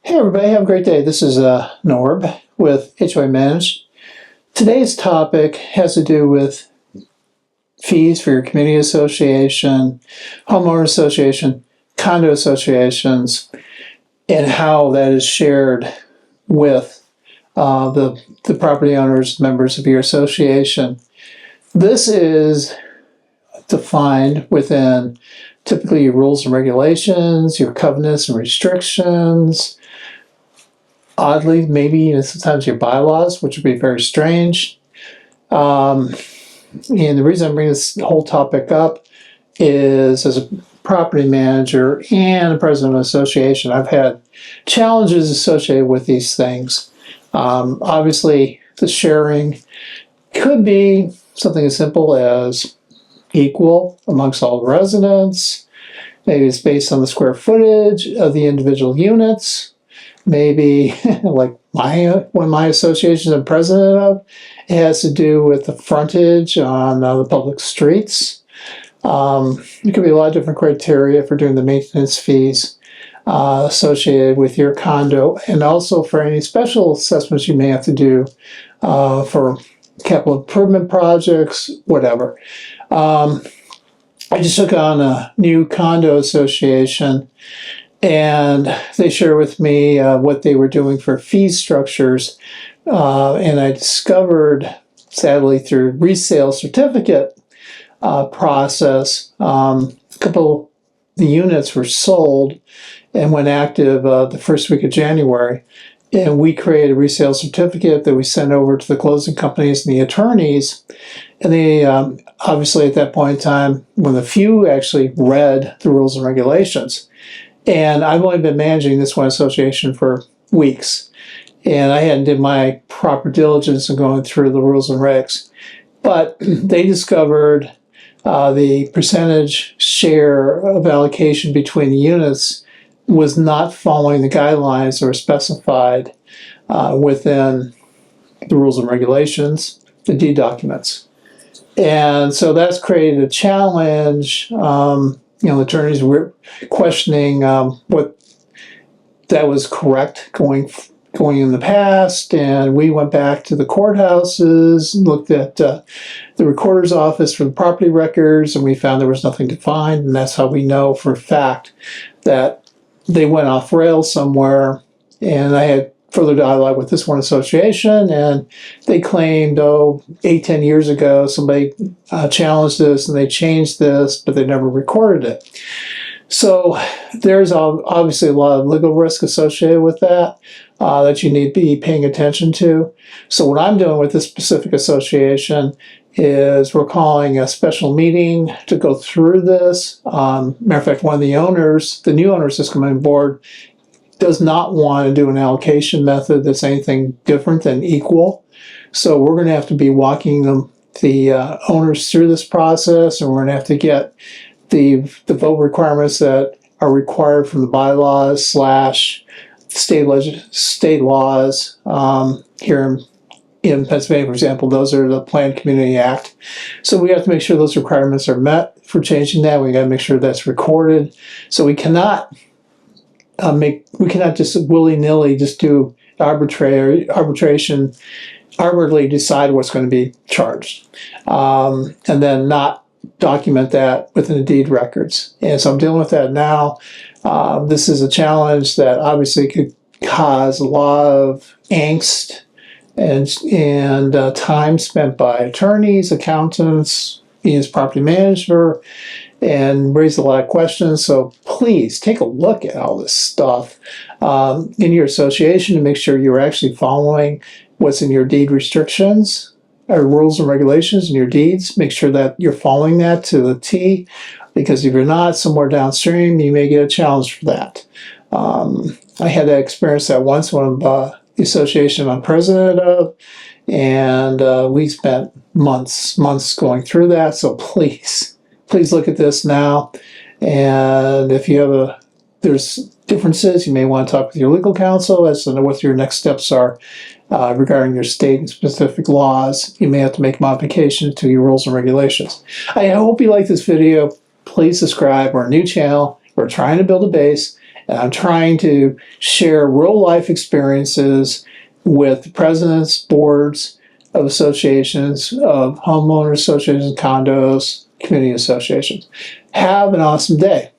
Hey everybody, have a great day. This is Norb with HOA Managed. Today's topic has to do with fees for your community association, homeowner association, condo associations, and how that is shared with the property owners, members of your association. This is defined within typically your rules and regulations, your covenants and restrictions, oddly, maybe sometimes your bylaws, which would be very strange. And the reason I'm bringing this whole topic up is as a property manager and a president of an association, I've had challenges associated with these things. Obviously, the sharing could be something as simple as equal amongst all the residents. Maybe it's based on the square footage of the individual units. Maybe like one of my associations I'm president of, it has to do with the frontage on the public streets. There could be a lot of different criteria for doing the maintenance fees associated with your condo, and also for any special assessments you may have to do for capital improvement projects, whatever. I just took on a new condo association, and they shared with me what they were doing for fee structures. And I discovered, sadly, through resale certificate process, a couple of the units were sold and went active the first week of January. And we created a resale certificate that we sent over to the closing companies and the attorneys. And they, obviously at that point in time, when the few actually read the rules and regulations. And I've only been managing this one association for weeks. And I hadn't did my proper diligence in going through the rules and regs. But they discovered the percentage share of allocation between the units was not following the guidelines that were specified within the rules and regulations, the deed documents. And so that's created a challenge. The attorneys were questioning what that was correct going in the past, and we went back to the courthouses, looked at the recorder's office for the property records, and we found there was nothing to find, and that's how we know for a fact that they went off rails somewhere. And I had further dialogue with this one association, and they claimed, 8-10 years ago, somebody challenged this and they changed this, but they never recorded it. So there's obviously a lot of legal risk associated with that that you need to be paying attention to. So what I'm doing with this specific association is we're calling a special meeting to go through this. Matter of fact, one of the owners, the new owners that's coming on board, does not want to do an allocation method that's anything different than equal. So we're going to have to be walking the owners through this process, and we're going to have to get the vote requirements that are required from the bylaws / state laws here in Pennsylvania, for example. Those are the Planned Community Act. So we have to make sure those requirements are met. For changing that, we got to make sure that's recorded. So we cannot just willy-nilly just do arbitration, arbitrarily decide what's going to be charged, and then not document that within the deed records. And so I'm dealing with that now. This is a challenge that obviously could cause a lot of angst and time spent by attorneys, accountants, me as property manager, and raise a lot of questions. So please take a look at all this stuff in your association to make sure you're actually following what's in your deed restrictions or rules and regulations in your deeds. Make sure that you're following that to the T, because if you're not, somewhere downstream, you may get a challenge for that. I had that experience that once one of the association I'm president of, and we spent months going through that. So please look at this now. And if you have there's differences, you may want to talk with your legal counsel as to what your next steps are regarding your state and specific laws. You may have to make modifications to your rules and regulations. I hope you like this video. Please subscribe. We're a new channel. We're trying to build a base, And I'm trying to share real life experiences with presidents, boards of associations, of homeowner associations, condos, community associations. Have an awesome day.